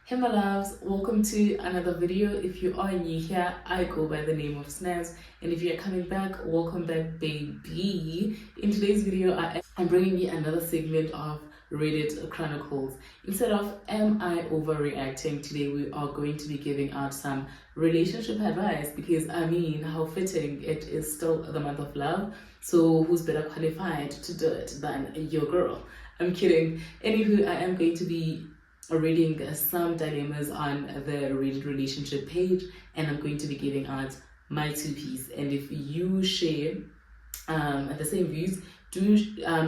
Hey my loves, welcome to another video. If you are new here, I go by the name of Snaz, and if you're coming back, welcome back baby. In today's video, I'm bringing you another segment of Reddit Chronicles. Instead of am I overreacting, today we are going to be giving out some relationship advice because I mean, how fitting, it is still the month of love, so who's better qualified to do it than your girl? I'm kidding. Anywho, I am going to be reading some dilemmas on the Reddit relationship page, and I'm going to be giving out my two piece. And if you share the same views, do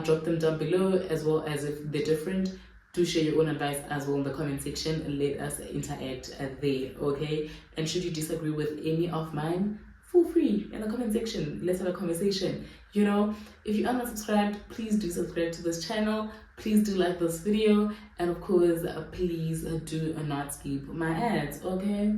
drop them down below, as well as if they're different, do share your own advice as well in the comment section and let us interact there, okay? And should you disagree with any of mine, feel free in the comment section, let's have a conversation. You know, if you are not subscribed, please do subscribe to this channel, please do like this video, and of course please do not skip my ads, okay?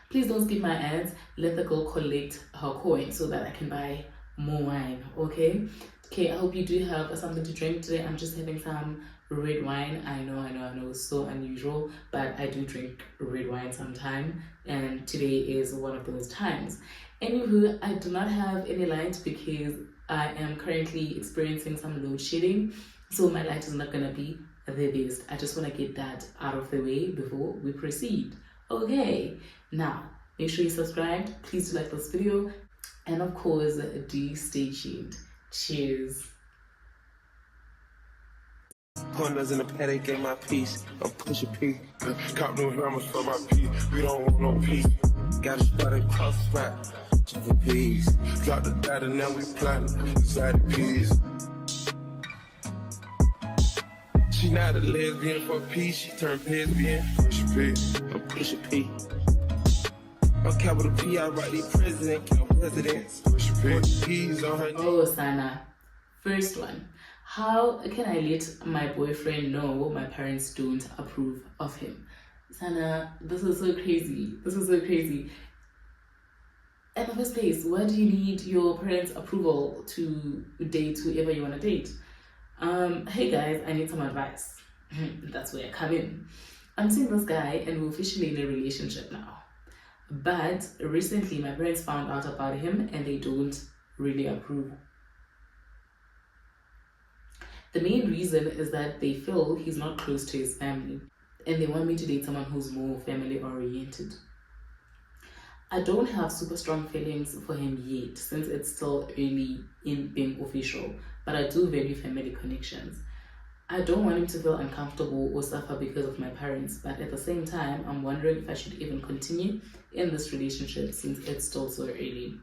Please don't skip my ads. Let the girl collect her coin so that I can buy more wine, okay? Okay, I hope you do have something to drink today. I'm just having some red wine. I know, it's so unusual, but I do drink red wine sometime, and today is one of those times. Anywho, I do not have any light because I am currently experiencing some load shedding, so my light is not gonna be the best. I just want to get that out of the way before we proceed. Okay, now make sure you subscribed, please do like this video, and of course do stay tuned. Cheers. Corners in the paddock, get my piece. I'm push a P. Cop new hammers for my P. We don't want no peace. Got a spot across the spot. Chicken peas. Drop the data, now we plotting. Inside the peas. She not a lesbian for peace. She turned lesbian. Push a P. I'm push a P. I'm capital P. I write the president. Count presidents. Push a P. P's on her. Oh, Sana. First one. How can I let my boyfriend know my parents don't approve of him? Sana, this is so crazy. This is so crazy. In the first place, why do you need your parents' approval to date whoever you want to date? Hey guys, I need some advice. That's where I come in. I'm seeing this guy and we're officially in a relationship now. But recently my parents found out about him and they don't really approve. The main reason is that they feel he's not close to his family and they want me to date someone who's more family oriented. I don't have super strong feelings for him yet since it's still early in being official, but I do value family connections. I don't want him to feel uncomfortable or suffer because of my parents, but at the same time, I'm wondering if I should even continue in this relationship since it's still so early.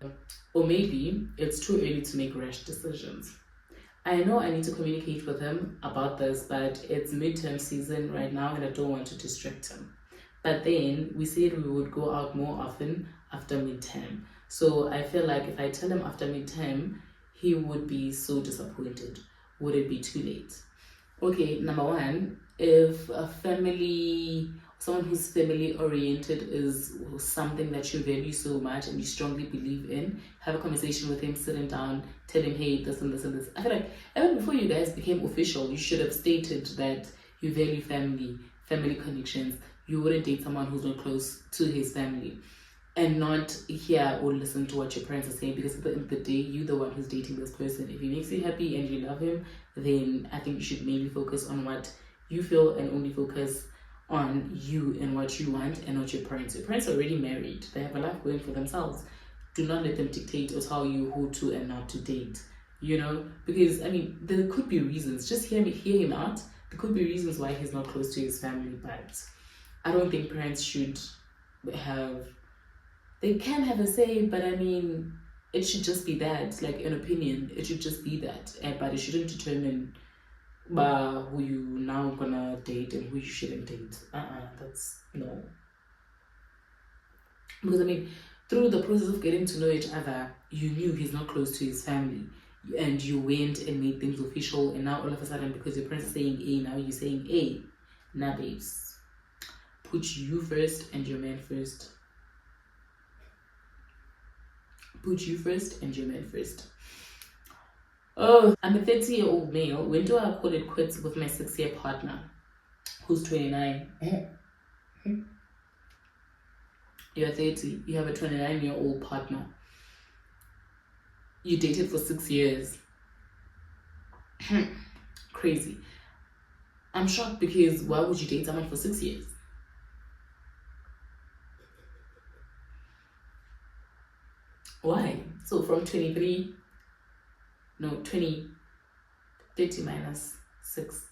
Or maybe it's too early to make rash decisions. I know I need to communicate with him about this, but it's midterm season right now and I don't want to distract him. But then we said we would go out more often after midterm. So I feel like if I tell him after midterm, he would be so disappointed. Would it be too late? Okay, number one, if someone who's family oriented is something that you value so much and you strongly believe in, have a conversation with him, sitting down, tell him, hey, this and this and this. I feel like even before you guys became official, you should have stated that you value family connections. You wouldn't date someone who's not close to his family and not hear or listen to what your parents are saying, because at the end of the day, you're the one who's dating this person. If he makes you happy and you love him, then I think you should mainly focus on what you feel and only focus on you and what you want and not your parents. Your parents are already married. They have a life going for themselves. Do not let them dictate or tell you who to and not to date, you know? Because, I mean, there could be reasons. Just hear him out. There could be reasons why he's not close to his family, but I don't think parents should have... They can have a say, but I mean, it should just be that, like an opinion. It should just be that, but it shouldn't determine who you now gonna date and who you shouldn't date. That's no. Because I mean, through the process of getting to know each other, you knew he's not close to his family, and you went and made things official, and now all of a sudden, because your parents are saying A, now you're saying A. Nah, babes, put you first and your man first. Put you first and your man first. Oh, I'm a 30-year-old male. When do I call it quits with my 6-year partner? who's 29. You're 30, you have a 29-year-old partner. You dated for 6 years. Crazy. I'm shocked because why would you date someone for 6 years? Why? So from 23, no, 20, 30 minus 6,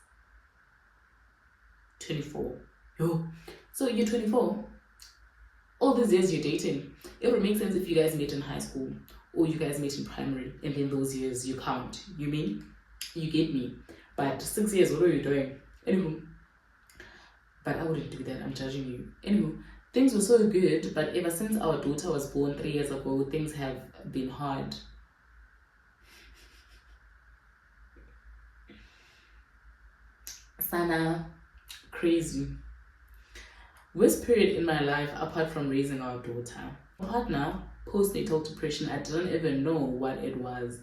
24. Yo. So you're 24. All these years you're dating. It would make sense if you guys met in high school or you guys met in primary and then those years you count. You mean? You get me? But 6 years, what are you doing? Anywho. But I wouldn't do that. I'm judging you. Anywho. Things were so good, but ever since our daughter was born 3 years ago, things have been hard. Sana, crazy. Worst period in my life, apart from raising our daughter. Partner, postnatal depression, I didn't even know what it was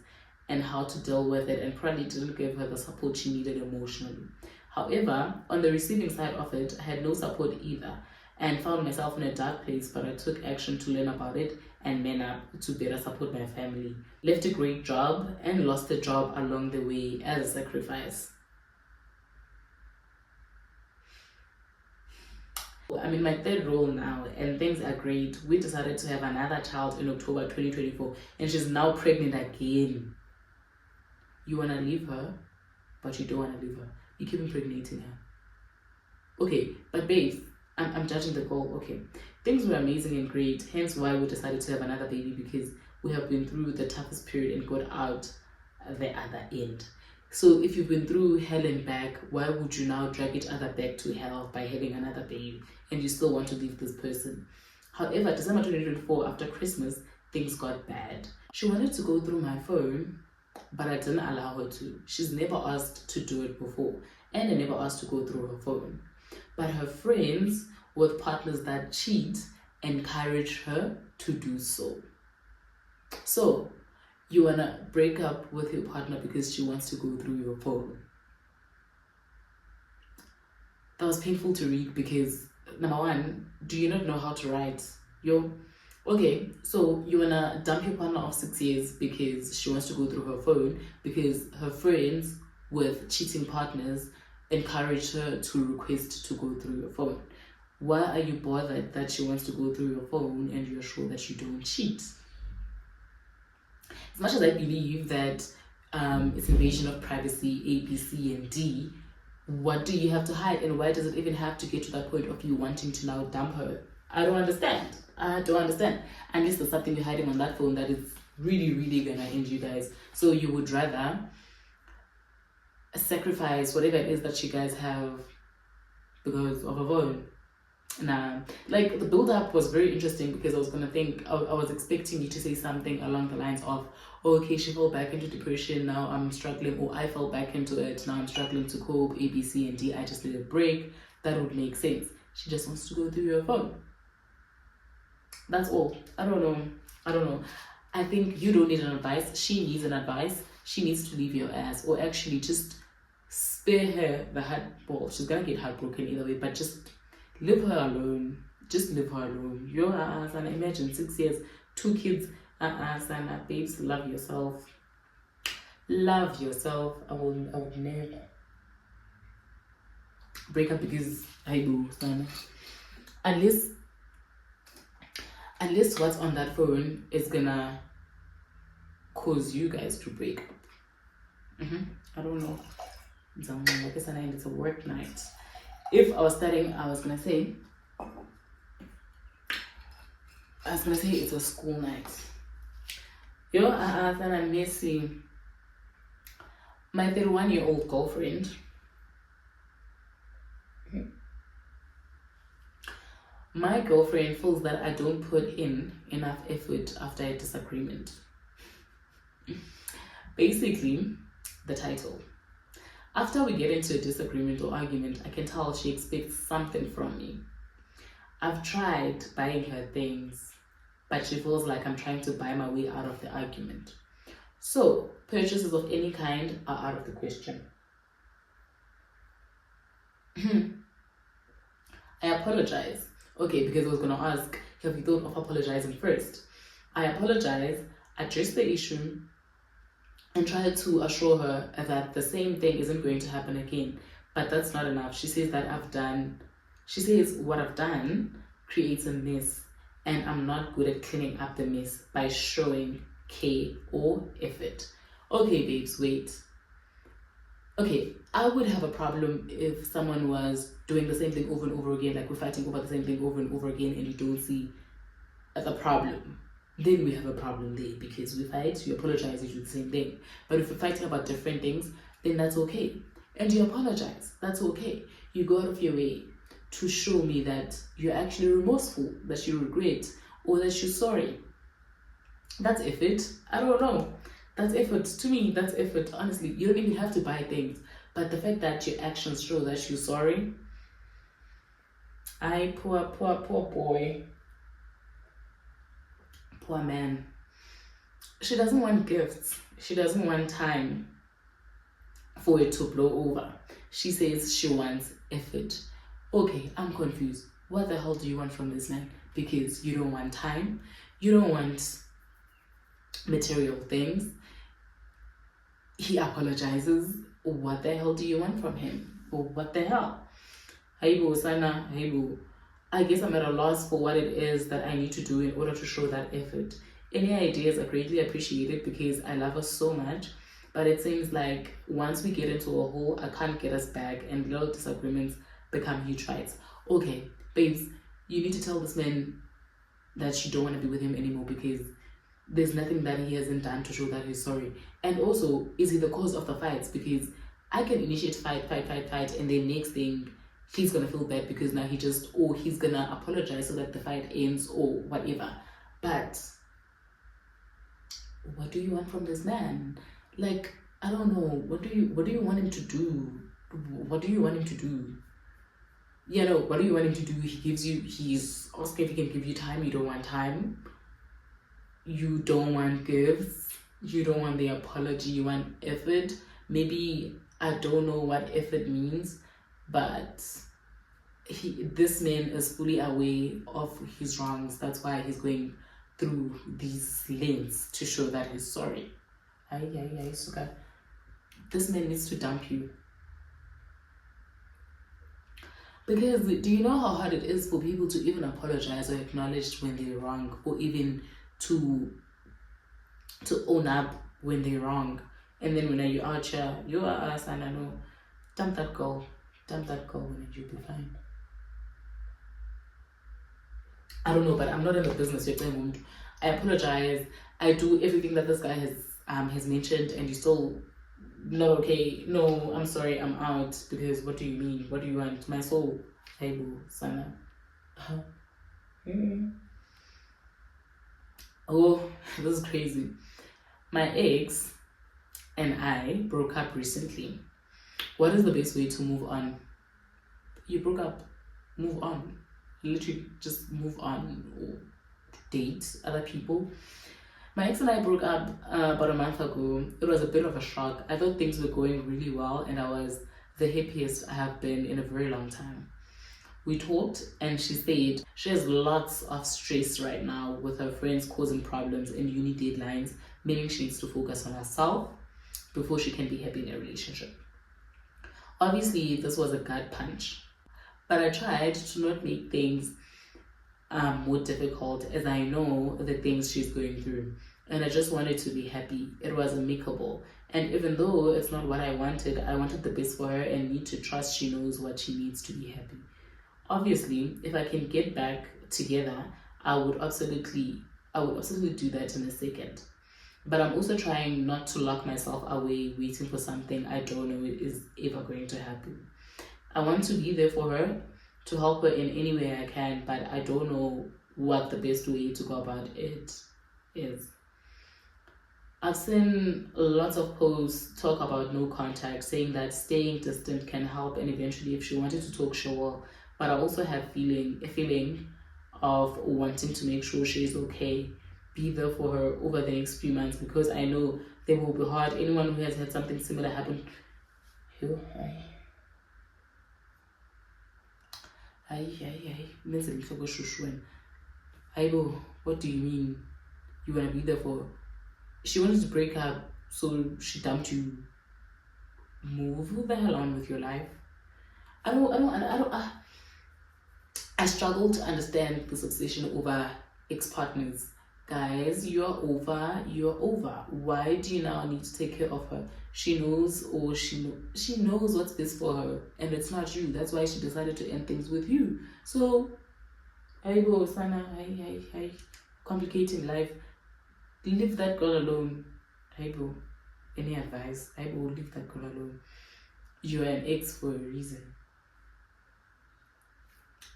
and how to deal with it, and probably didn't give her the support she needed emotionally. However, on the receiving side of it, I had no support either and found myself in a dark place, but I took action to learn about it and man up to better support my family. Left a great job and lost the job along the way as a sacrifice. I'm in my third role now and things are great. We decided to have another child in October 2024 and she's now pregnant again. You want to leave her, but you don't want to leave her. You keep impregnating her. Okay, but babe, I'm judging the goal. Okay, things were amazing and great, hence why we decided to have another baby, because we have been through the toughest period and got out the other end. So if you've been through hell and back, why would you now drag each other back to hell by having another baby and you still want to leave this person? However, December 2024, after Christmas, things got bad. She wanted to go through my phone, but I didn't allow her to. She's never asked to do it before, and I never asked to go through her phone. But her friends with partners that cheat encourage her to do so. So, you wanna break up with your partner because she wants to go through your phone. That was painful to read because, number one, do you not know how to write? Okay, so you wanna dump your partner of 6 years because she wants to go through her phone because her friends with cheating partners encourage her to request to go through your phone. Why are you bothered that she wants to go through your phone and you're sure that you don't cheat? As much as I believe that it's invasion of privacy, A, B, C, and D, what do you have to hide? And why does it even have to get to that point of you wanting to now dump her? I don't understand. Unless there's something you're hiding on that phone that is really, really gonna end you guys. So you would rather sacrifice whatever it is that you guys have because of a phone. Nah, like the build up was very interesting because I was gonna think, I was expecting you to say something along the lines of, oh, okay, she fell back into depression, now I'm struggling, or I fell back into it, now I'm struggling to cope, A, B, C, and D, I just need a break. That would make sense. She just wants to go through your phone. That's all. I don't know. I think you don't need an advice. She needs an advice. She needs to leave your ass, or actually just spare her the heart. Well, she's gonna get heartbroken either way, but just leave her alone. Just leave her alone. Your ass, and imagine 6 years, 2 kids, and babes, love yourself. Love yourself. I would never break up because I do, son. Unless what's on that phone is gonna cause you guys to break up. I don't know. Like it's a night, it's a work night. If I was studying, I was gonna say it's a school night. Yo, I'm missing my 31-year-old girlfriend. My girlfriend feels that I don't put in enough effort after a disagreement. Basically, the title. After we get into a disagreement or argument, I can tell she expects something from me. I've tried buying her things, but she feels like I'm trying to buy my way out of the argument. So, purchases of any kind are out of the question. apologize. Okay, because I was gonna ask, have you thought of apologizing first? I apologize, address the issue, and try to assure her that the same thing isn't going to happen again. But that's not enough. She says what I've done creates a mess, and I'm not good at cleaning up the mess by showing care or effort. Okay, babes, wait. Okay, I would have a problem if someone was doing the same thing over and over again, like we're fighting over the same thing over and over again, and you don't see the problem. Then we have a problem there, because we fight, you apologize, you do the same thing. But if we're fighting about different things, then that's okay. And you apologize, that's okay. You go out of your way to show me that you're actually remorseful, that you regret, or that you're sorry. That's effort. I don't know. That's effort. To me, that's effort. Honestly, you don't even have to buy things. But the fact that your actions show that you're sorry, poor boy. Poor man. She doesn't want gifts. She doesn't want time for it to blow over. She says she wants effort. Okay, I'm confused. What the hell do you want from this man? Because you don't want time. You don't want material things. He apologizes. What the hell do you want from him? What the hell? Haibo, Sana, Haibo. I guess I'm at a loss for what it is that I need to do in order to show that effort. Any ideas are greatly appreciated because I love her so much. But it seems like once we get into a hole, I can't get us back, and little disagreements become huge fights. Okay, babes, you need to tell this man that you don't want to be with him anymore, because there's nothing that he hasn't done to show that he's sorry. And also, is he the cause of the fights? Because I can initiate fight, and then next thing, he's gonna feel bad because now he's gonna apologize so that the fight ends or whatever. But what do you want from this man? Like, I don't know. What do you want him to do? What do you want him to do? What do you want him to do? He's asking if he can give you time. You don't want time. You don't want gifts. You don't want the apology. You want effort. Maybe, I don't know what effort means, but this man is fully aware of his wrongs. That's why he's going through these lengths to show that he's sorry. Suka. This man needs to dump you. Because do you know how hard it is for people to even apologize or acknowledge when they're wrong, or even to own up when they're wrong? And then when you're out here, you are us, and I know, dump that girl, and you'll be fine. I don't know, but I'm not in the business yet. I apologize. I do everything that this guy has mentioned, and you still not okay. No, I'm sorry, I'm out. Because what do you mean? What do you want? My soul. Hey boo, Sana. Oh, this is crazy. My ex and I broke up recently. What is the best way to move on? You broke up, move on. Literally just move on, or date other people. My ex and I broke up about a month ago. It was a bit of a shock. I thought things were going really well, and I was the happiest I have been in a very long time. We talked, and she said she has lots of stress right now with her friends causing problems and uni deadlines, meaning she needs to focus on herself before she can be happy in a relationship. Obviously, this was a gut punch, but I tried to not make things more difficult, as I know the things she's going through, and I just wanted to be happy. It was amicable, and even though it's not what I wanted the best for her and need to trust she knows what she needs to be happy. Obviously, if I can get back together, I would absolutely do that in a second. But I'm also trying not to lock myself away waiting for something I don't know is ever going to happen. I want to be there for her, to help her in any way I can, but I don't know what the best way to go about it is. I've seen lots of posts talk about no contact, saying that staying distant can help, and eventually if she wanted to talk, she will. But I also have a feeling of wanting to make sure she's okay, be there for her over the next few months, because I know they will be hard. Anyone who has had something similar happen, Hayi, menze lihloko shushu wena. Hayibo, what do you mean? You wanna be there for? She wanted to break up, so she dumped you. Move the hell on with your life. I struggle to understand this obsession over ex-partners. Guys, you're over. Why do you now need to take care of her? She knows, or she knows what's best for her, and it's not you. That's why she decided to end things with you. So I go, Sana, I complicating life. Leave that girl alone. I go. Any advice? I will leave that girl alone. You're an ex for a reason.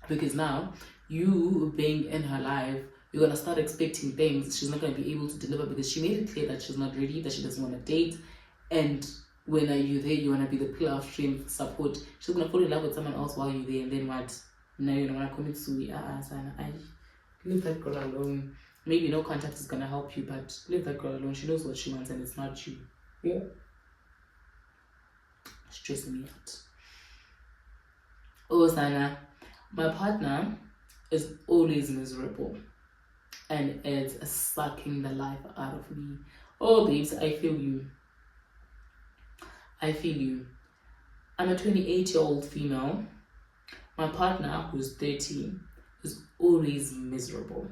Because now, you being in her life, you're gonna start expecting things she's not gonna be able to deliver because she made it clear that she's not ready, that she doesn't want to date. And when are you there, you wanna be the pillar of strength, support. She's gonna fall in love with someone else while you're there, and then what? Now you don't wanna commit suicide. I leave that girl alone. Maybe no contact is gonna help you, but leave that girl alone. She knows what she wants and it's not you. Yeah. Stressing me out. Oh, Sana, my partner is always miserable and it's sucking the life out of me. Oh, babes, I feel you. I feel you. I'm a 28-year-old female. My partner, who's 30, is always miserable.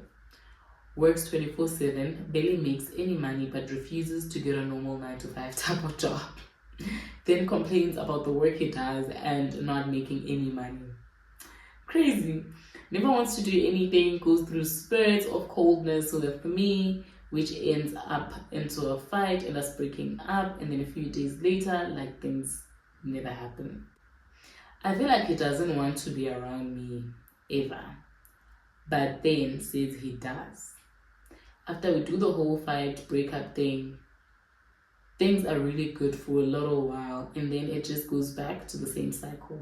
Works 24/7, barely makes any money but refuses to get a normal 9 to 5 type of job. Then complains about the work he does and not making any money. Crazy. Never wants to do anything, goes through spurts of coldness with me, which ends up into a fight and us breaking up, and then a few days later, like things never happen. I feel like he doesn't want to be around me ever, but then says he does. After we do the whole fight breakup thing, things are really good for a little while, and then it just goes back to the same cycle.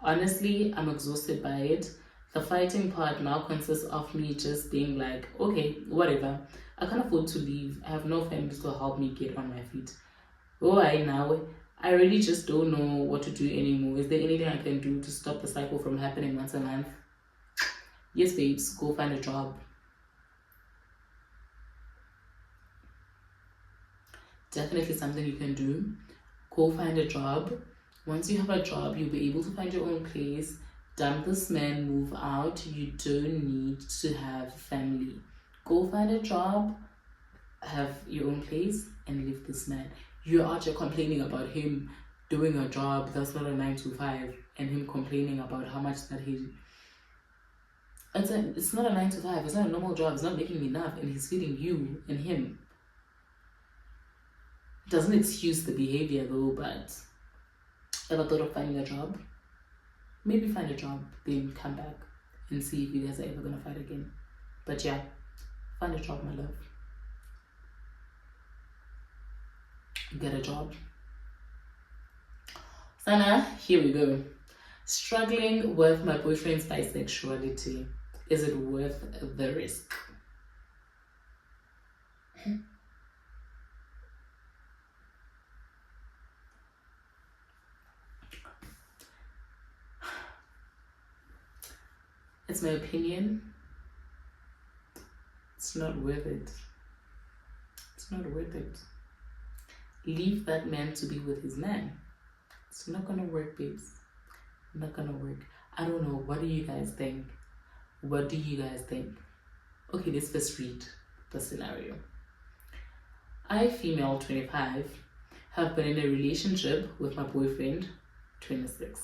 Honestly, I'm exhausted by it. The fighting part now consists of me just being like, okay, whatever. I can't afford to leave. I have no family to help me get on my feet. Oh, I really just don't know what to do anymore. Is there anything I can do to stop the cycle from happening once a month? Yes, babes, go find a job. Definitely something you can do. Go find a job. Once you have a job, you'll be able to find your own place. Dump this man, move out. You don't need to have family. Go find a job, have your own place, and leave this man. You're out here complaining about him doing a job that's not a 9 to 5, and him complaining about how much that he... It's not a 9 to 5, it's not a normal job, it's not making enough, and he's feeding you and him. It doesn't excuse the behavior though, but ever thought of finding a job? Maybe find a job, then come back and see if you guys are ever gonna fight again. But yeah, find a job, my love. Get a job. Sana, here we go. Struggling with my boyfriend's bisexuality. Is it worth the risk? It's my opinion. It's not worth it. It's not worth it. Leave that man to be with his man. It's not gonna work, babes. Not gonna work. I don't know. What do you guys think? What do you guys think? Okay, let's first read the scenario. I, female 25, have been in a relationship with my boyfriend 26.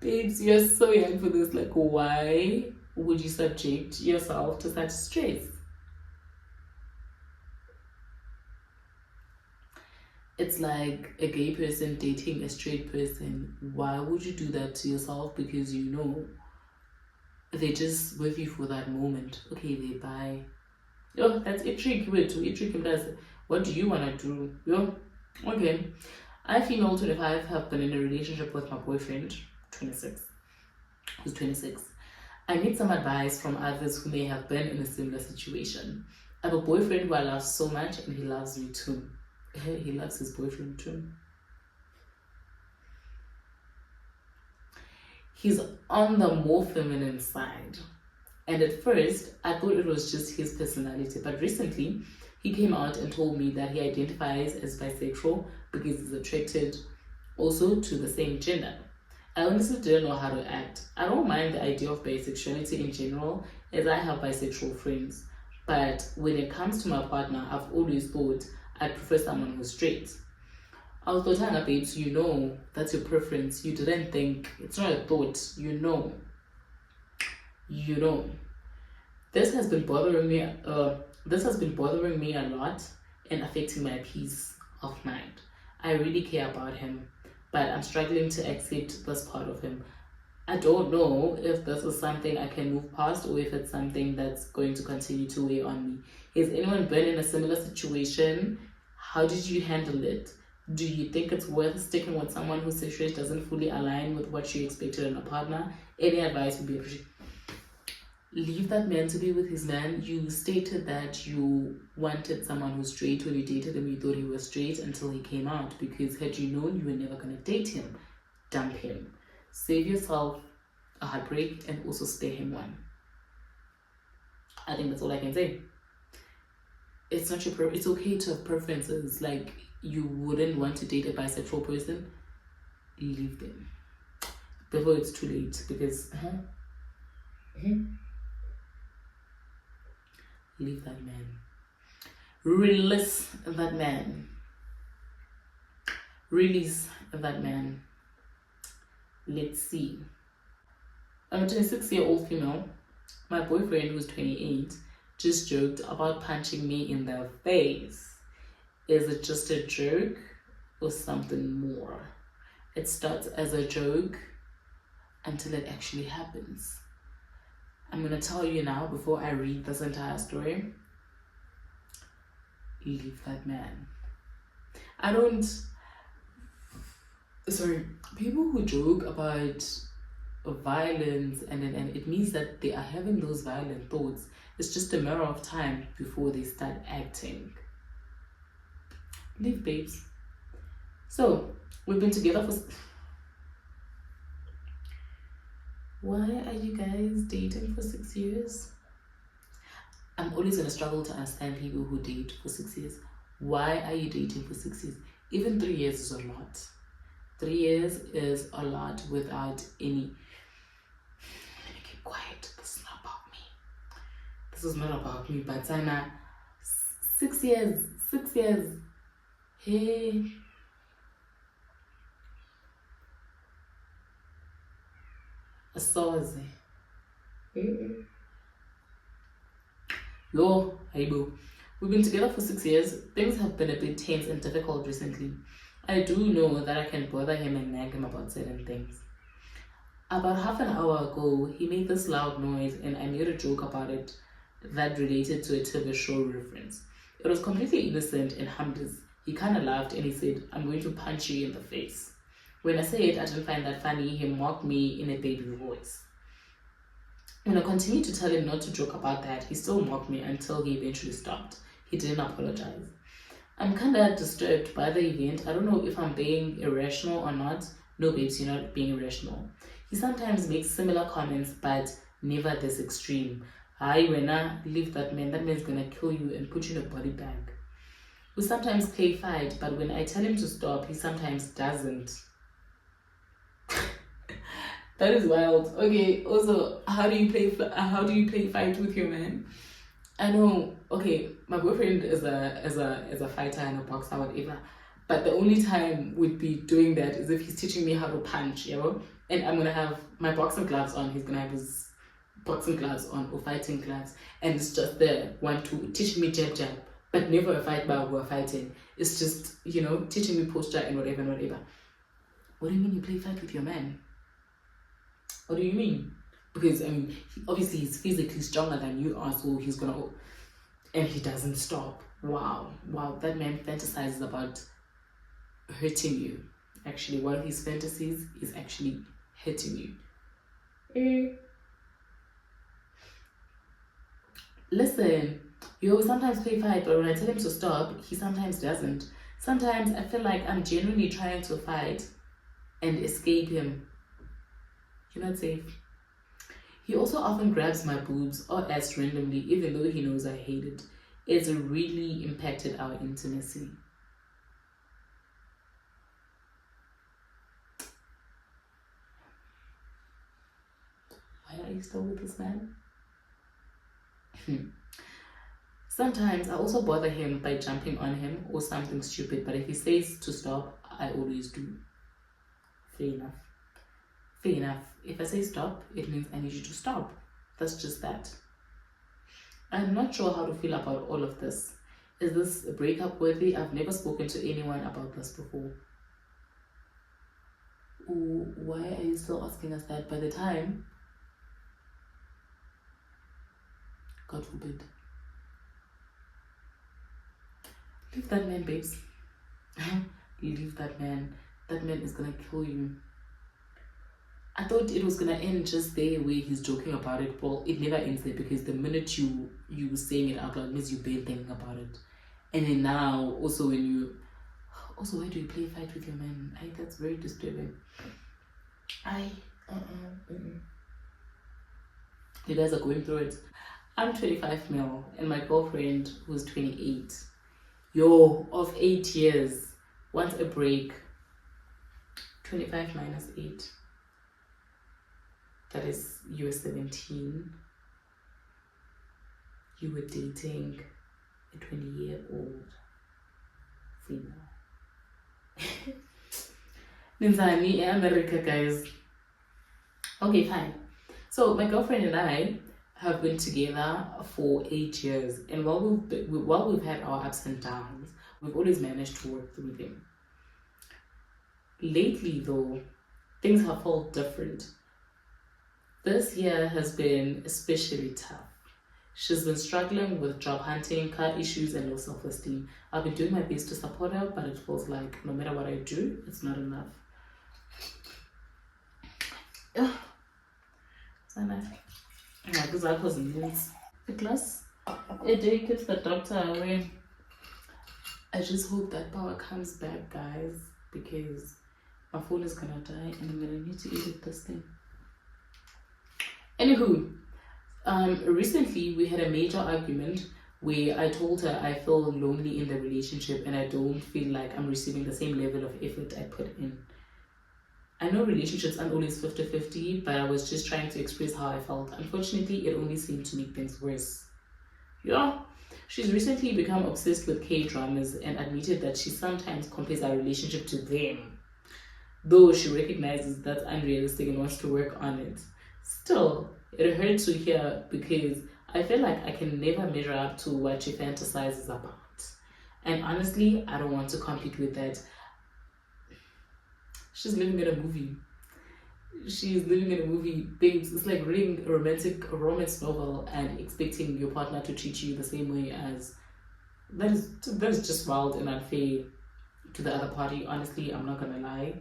Babes, you're so young for this. Like, why would you subject yourself to such stress? It's like a gay person dating a straight person. Why would you do that to yourself? Because you know they're just with you for that moment. Okay, they buy. Oh, that's a trick. Wait, to a trick. What do you want to do? Yo, okay. I, female 25, have been in a relationship with my boyfriend 26, who's 26. I need some advice from others who may have been in a similar situation. I have a boyfriend who I love so much, and he loves me too. He loves his boyfriend too. He's on the more feminine side. And at first, I thought it was just his personality. But recently, he came out and told me that he identifies as bisexual because he's attracted also to the same gender. I honestly didn't know how to act. I don't mind the idea of bisexuality in general, as I have bisexual friends. But when it comes to my partner, I've always thought I'd prefer someone who's straight. I was thought, babes, you know, that's your preference. You didn't think, it's not a thought, you know. You know. This has been bothering me a lot and affecting my peace of mind. I really care about him, but I'm struggling to accept this part of him. I don't know if this is something I can move past or if it's something that's going to continue to weigh on me. Has anyone been in a similar situation? How did you handle it? Do you think it's worth sticking with someone whose situation doesn't fully align with what you expected in a partner? Any advice would be appreciated. Leave that man to be with his man. You stated that you wanted someone who's straight. When you dated him, you thought he was straight until he came out, because had you known you were never going to date him, dump him. Save yourself a heartbreak and also spare him one. I think that's all I can say. It's not your it's okay to have preferences. Like, you wouldn't want to date a bisexual person, leave them before it's too late, because leave that man. Release that man. Release that man. Let's see. I'm a 26-year-old female. My boyfriend, who's 28, just joked about punching me in the face. Is it just a joke or something more? It starts as a joke until it actually happens. I'm going to tell you now, before I read this entire story, leave that man. People who joke about violence and it means that they are having those violent thoughts. It's just a matter of time before they start acting. Leave, babes. So, we've been together for... Why are you guys dating for 6 years? I'm always going to struggle to understand people who date for 6 years. Why are you dating for 6 years? Even 3 years is a lot. 3 years is a lot without any... Let me keep quiet. This is not about me. This is not about me, but Sana, 6 years. 6 years. Hey. Asoze. Yo, hey boo. We've been together for 6 years. Things have been a bit tense and difficult recently. I do know that I can bother him and nag him about certain things. About half an hour ago, he made this loud noise and I made a joke about it that related to a TV show reference. It was completely innocent and harmless. He kind of laughed and he said, "I'm going to punch you in the face." When I said I didn't find that funny, he mocked me in a baby voice. When I continued to tell him not to joke about that, he still mocked me until he eventually stopped. He didn't apologize. I'm kind of disturbed by the event. I don't know if I'm being irrational or not. No, babes, you're not being irrational. He sometimes makes similar comments, but never this extreme. Hi, when I leave that man, that man's gonna kill you and put you in a body bag. We sometimes play fight, but when I tell him to stop, he sometimes doesn't. That is wild. Okay, also, how do you play fight with your man? I know, okay, my boyfriend is a fighter and a boxer, whatever. But the only time we'd be doing that is if he's teaching me how to punch, you know? And I'm gonna have my boxing gloves on, he's gonna have his boxing gloves on or fighting gloves. And it's just there, 1, 2, teaching me jab. But never a fight while we're fighting. It's just, you know, teaching me posture and whatever. What do you mean you play fight with your man? What do you mean? Because, I mean, obviously he's physically stronger than you are, so he's gonna... And he doesn't stop. Wow, that man fantasizes about hurting you. Actually, one of his fantasies is actually hurting you. Listen, you sometimes play fight, but when I tell him to stop, he sometimes doesn't. Sometimes I feel like I'm genuinely trying to fight and escape him. You're not safe. He also often grabs my boobs or ass randomly, even though he knows I hate it. It's really impacted our intimacy. Why are you still with this man? Sometimes I also bother him by jumping on him or something stupid, but if he says to stop, I always do. Fair enough. Fair enough. If I say stop, it means I need you to stop. That's just that. I'm not sure how to feel about all of this. Is this breakup worthy? I've never spoken to anyone about this before. Ooh, why are you still asking us that? By the time, God forbid. Leave that man, babes. Leave that man. That man is gonna kill you. I thought it was gonna end just there where he's joking about it. Well, it never ends there because the minute you saying it out loud means you've been thinking about it. And then now, also when you... Also, why do you play fight with your man? That's very disturbing. You guys are going through it. I'm 25 mil and my girlfriend who's 28. Yo, of 8 years, wants a break. 25 minus 8. That is, you were 17. You were dating a 20-year-old female. Nizani, America, guys. Okay, fine. So my girlfriend and I have been together for 8 years, and while we've had our ups and downs, we've always managed to work through them. Lately, though, things have felt different. This year has been especially tough. She's been struggling with job hunting, car issues, and low self-esteem. I've been doing my best to support her, but it feels like no matter what I do, it's not enough. That was nuts. The class, a day keeps the doctor away. I just hope that power comes back, guys, because my phone is gonna die and I'm gonna need to edit this thing. Anywho, recently we had a major argument where I told her I feel lonely in the relationship and I don't feel like I'm receiving the same level of effort I put in. I know relationships aren't always 50-50, but I was just trying to express how I felt. Unfortunately, it only seemed to make things worse. Yeah, she's recently become obsessed with K-dramas and admitted that she sometimes compares our relationship to them, though she recognizes that's unrealistic and wants to work on it. Still, it hurts to hear because I feel like I can never measure up to what she fantasizes about. And honestly, I don't want to compete with that. She's living in a movie. She's living in a movie. Babes, it's like reading a romance novel and expecting your partner to treat you the same way as... That is just wild and unfair to the other party. Honestly, I'm not gonna lie.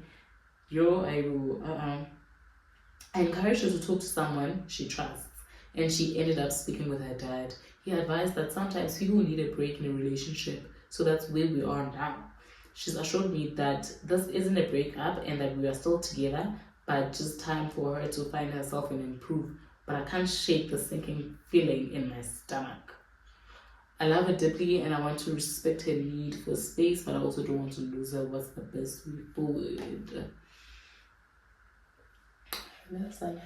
I encouraged her to talk to someone she trusts, and she ended up speaking with her dad. He advised that sometimes people need a break in a relationship, so that's where we are now. She's assured me that this isn't a breakup and that we are still together, but just time for her to find herself and improve. But I can't shake the sinking feeling in my stomach. I love her deeply and I want to respect her need for space, but I also don't want to lose her. What's the best way forward? Listen.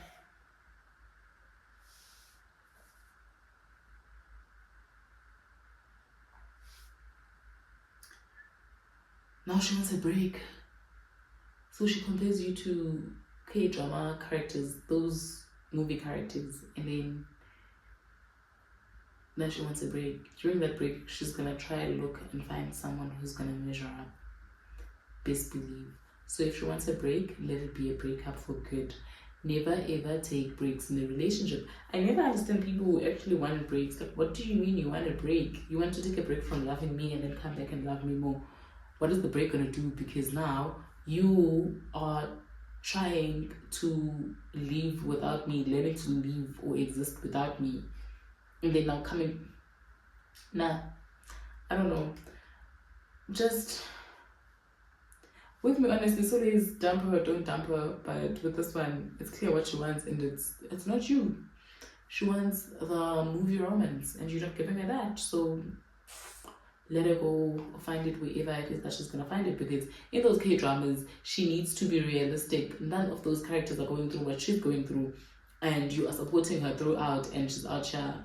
Now she wants a break. So she compares you to K-drama characters, those movie characters, and then now she wants a break. During that break, she's gonna try and look and find someone who's gonna measure up. Best believe. So if she wants a break, let it be a breakup for good. Never ever take breaks in a relationship. I never understand people who actually want breaks. Like, what do you mean you want a break? You want to take a break from loving me and then come back and love me more. What is the break gonna do? Because now you are trying to live without me, learning to live or exist without me. And then now coming... Nah, I don't know. Just... With me, honestly, it's always dump her, don't dump her. But with this one, it's clear what she wants, and it's not you. She wants the movie romance, and you're not giving her that. So let her go find it wherever it is that she's gonna find it. Because in those K dramas, she needs to be realistic. None of those characters are going through what she's going through, and you are supporting her throughout, and she's out here.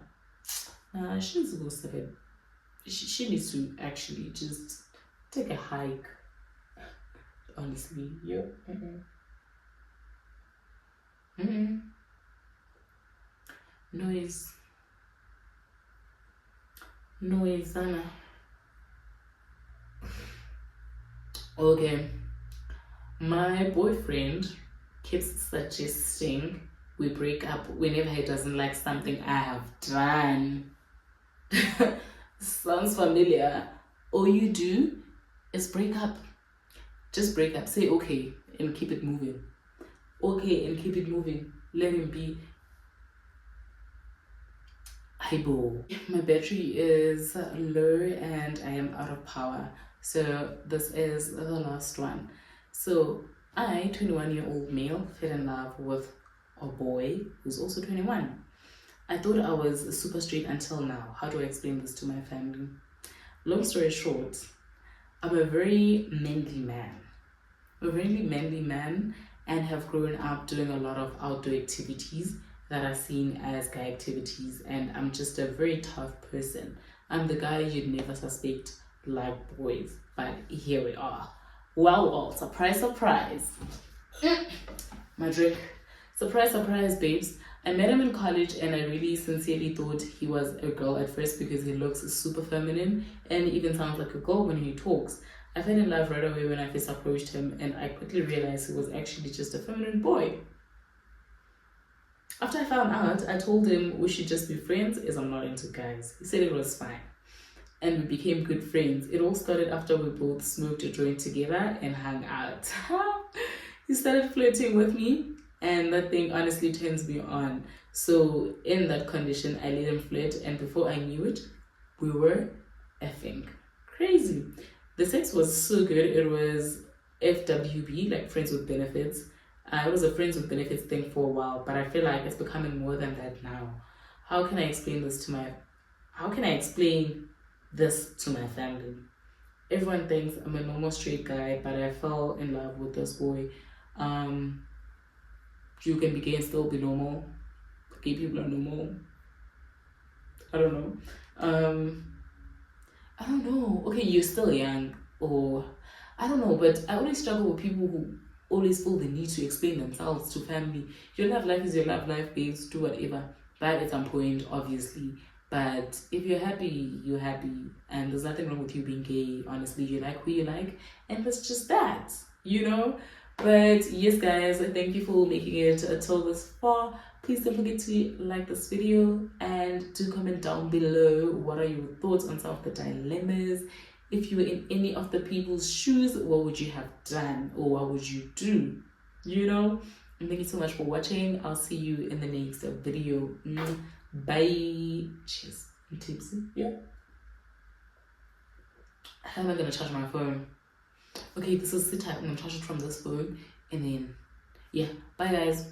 She needs to go 7. She needs to actually just take a hike. Honestly, yeah. Noise, Anna. Okay, my boyfriend keeps suggesting we break up whenever he doesn't like something I have done. Sounds familiar. All you do is break up. Just break up. Say okay and keep it moving. Okay and keep it moving. Let him be. Hibo. My battery is low and I am out of power. So this is the last one. So I, 21-year-old male, fell in love with a boy who's also 21. I thought I was super straight until now. How do I explain this to my family? Long story short, I'm a very manly man. A really manly man, and have grown up doing a lot of outdoor activities that are seen as guy activities, and I'm just a very tough person. I'm the guy you'd never suspect like boys, but here we are. Well, surprise, surprise. My drink. Surprise, surprise, babes. I met him in college and I really sincerely thought he was a girl at first because he looks super feminine and even sounds like a girl when he talks. I fell in love right away when I first approached him, and I quickly realized he was actually just a feminine boy. After I found out, I told him we should just be friends as I'm not into guys. He said it was fine. And we became good friends. It all started after we both smoked a joint together and hung out. He started flirting with me, and that thing honestly turns me on. So in that condition, I let him flirt, and before I knew it, we were effing crazy. The sex was so good. It was FWB, like friends with benefits. It was a friends with benefits thing for a while, but I feel like it's becoming more than that now. How can I explain this to my family? Everyone thinks I'm a normal straight guy, but I fell in love with this boy. You can be gay and still be normal. Gay people are normal. I don't know. I don't know. Okay, you're still young, or I don't know, but I always struggle with people who always feel the need to explain themselves to family. Your love life is your love life, babes. Do whatever. But at some point, obviously. But if you're happy, you're happy. And there's nothing wrong with you being gay. Honestly, you like who you like. And that's just that, you know? But yes, guys, thank you for making it till this far. Please don't forget to like this video and do comment down below what are your thoughts on some of the dilemmas. If you were in any of the people's shoes, what would you have done, or what would you do? You know? And thank you so much for watching. I'll see you in the next video. Bye. Cheers. I'm tipsy. Yeah. How am I gonna charge my phone? Okay, this is the type. I'm gonna charge it from this phone, and then yeah. Bye, guys.